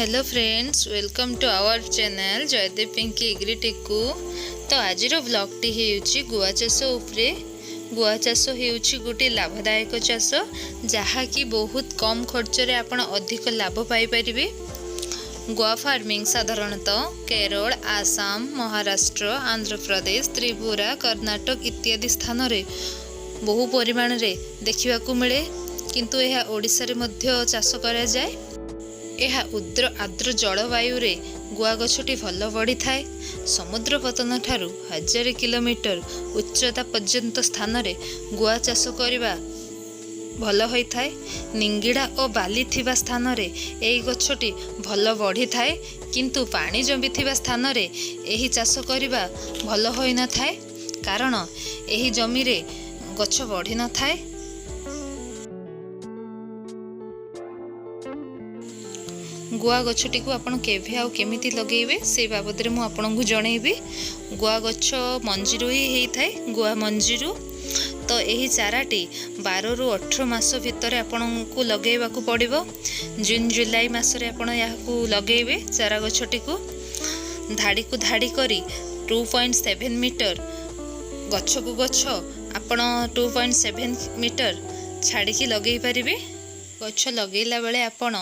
Hello friends, welcome to our channel Jaydev Pinky Agritech को। तो आज ब्लॉग टी हेउची गुआ चाष उपरे। गुआ चाष हेउची गोटे लाभदायक चाष जहाँकि बहुत कम खर्च रे आपण अधिक लाभ पाई परिबे। गुआ फार्मिंग साधारणतः केरल, आसाम, महाराष्ट्र, आंध्र प्रदेश, त्रिपुरा, कर्नाटक इत्यादि स्थान रे बहु परिमाण रे देखिबा को मिले, किंतु यह ओडिसा रे मध्य चाष करा जाय। यह आर्द्र जलवायु रे गुआ गछटी भल बढ़ी थाए। समुद्र पतन ठारू 1000 किलोमीटर उच्चता पर्यंत स्थान रे गुआ चाष करिबा भल होई थाए। निंगिड़ा और बाली थिबा स्थान रे एही गछटी भल बढ़ी थाए, किंतु पानी जमी थिबा स्थान रे एही चाष करिबा भल होई न थाए, कारण एही जमी रे गछ बढ़ी न थाए। गुआ गछटी को आपण केभे आउ केमिति लगेइबे से बाबद मु आपनकु जणैबी। गुआ गछ मंजीरु ही हेई थाए, गुआ मंजीरु। तो यही चाराटी 12 ରୁ 18 मास भितर आपनकु लगेइबाकू पड़िबो। जून जुलाई मासरे आपण याकू लगेइबे चारा गछटी को। धाड़ी को धाड़ी करी 2.7 मीटर गछ को गछ आपण 2.7 मीटर छाड़ी की लगेइ परिबे। गछ लगेला बेले आपण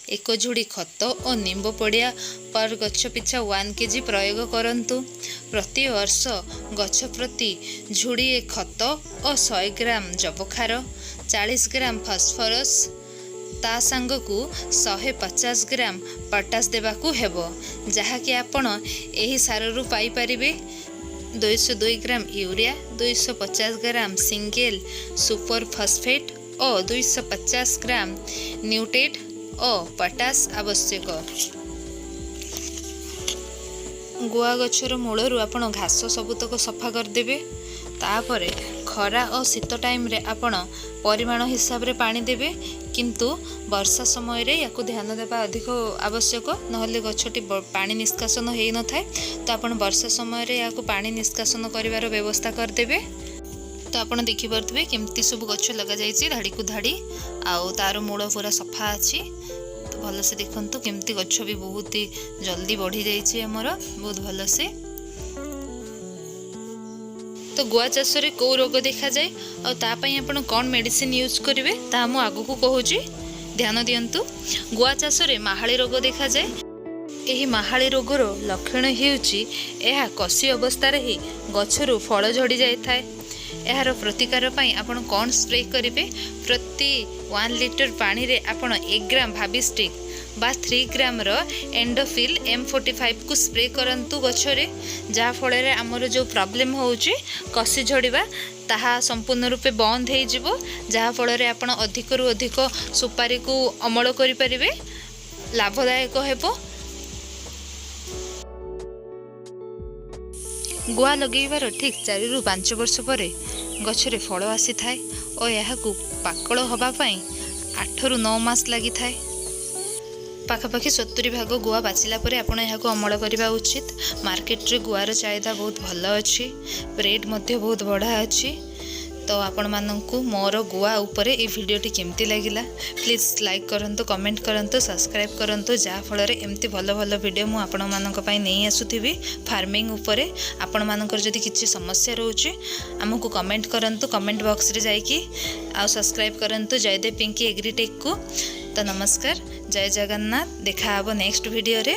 एक झुड़ी खत और निंब पड़िया पर गछ पिछा 1 केजी प्रयोग करंतु। प्रति वर्ष गछ प्रति झुड़िए खत और 100 ग्राम जबखार, 40 ग्राम फॉस्फोरस, ता संग को 150 ग्राम पोटास देबाकू हेबो, जहाँकि आपण एही साररू पाई परिबे। 202 ग्राम यूरिया, 250 ग्राम सिंगल सुपर फॉस्फेट और 250 ग्राम न्यूट्रेट और पोटास आवश्यक। गुआ गछर मूलरू आपण घास सबुतक सफा करदेबे। तापरे खरा और शीत टाइम रे आपण परिमाण हिसाब रे पानी देबे, किंतु वर्षा समय रे याकू ध्यान देबा अधिक आवश्यक, नहले गछटी पानी निष्कासन हेई न थाए। तो आपण वर्षा समय रे याकू पानी निष्कासन करिवार व्यवस्था करदेबे। तो आपड़ देखिपे केमती सब गछ लगा जाइए धाड़ी को धाड़ी, आउ तार मूल पूरा सफा अच्छी। तो भल से देखु केमती गछ भी बहुत ही जल्दी बढ़ी जाइए आमर बहुत भल से। तो गुआ चाष रे को रोग देखा जाए और तापाई आपण कौन मेडिसिन यूज करेंगे ता मु आगु को कहूची, ध्यान दियंतु। गुआ चाष रे माहाली रोग देखा जाए। यही माहाली रोगर लक्षण हेउची एहा कसी अवस्था रे ही गछरु फल झड़ी जाय थाए। यार प्रतिकार पाई आपण कौन स्प्रे करेंगे? प्रति 1 लिटर पानी रे आपण 1 ग्राम भाबिस्टिक बा 3 ग्राम रो एंडोफिल M45 को स्प्रे करंतु गछरे, जहा फल रे हमर जो प्रॉब्लम होउची कसी झड़ीबा ताहा संपूर्ण रूपे बंद हो जिवो, जहा फल रे आपण अधिक रु अधिक सुपारी को अमल करि परिबे, लाभदायक हेबो। गुआ लगेबार ठीक 4 ରୁ 5 वर्ष पर गछरे फल आसी थाए और यह पाकल हवा पाई 8 ରୁ 9 मास लगी थाए। पाखापाखि 70 भाग गुआ बाचिला परे आपण यह अमल करने उचित। मार्केट रे गुआर चाहिदा बहुत भल अच्छी, रेट मध्य बहुत बढ़ा अच्छी। तो आपण माननकु मोर गुआ उपरे ए वीडियोटी केमती लागिला प्लीज लाइक करंतु, कमेंट करंतु, सब्सक्राइब करंतु, जहा फल रे एमती भल भल वीडियो मु आपण मानक पई नै आसुथिबी फार्मिंग उपरे। आपण मानकर जदि किछि समस्या रहउची हमकु कमेंट करंतु, कमेंट बॉक्स रे जाइकी आ सब्सक्राइब करंतु जयदेव पिंकी एग्रीटेक को। तो नमस्कार, जय जगन्नाथ। देखा हबो नेक्स्ट वीडियो रे।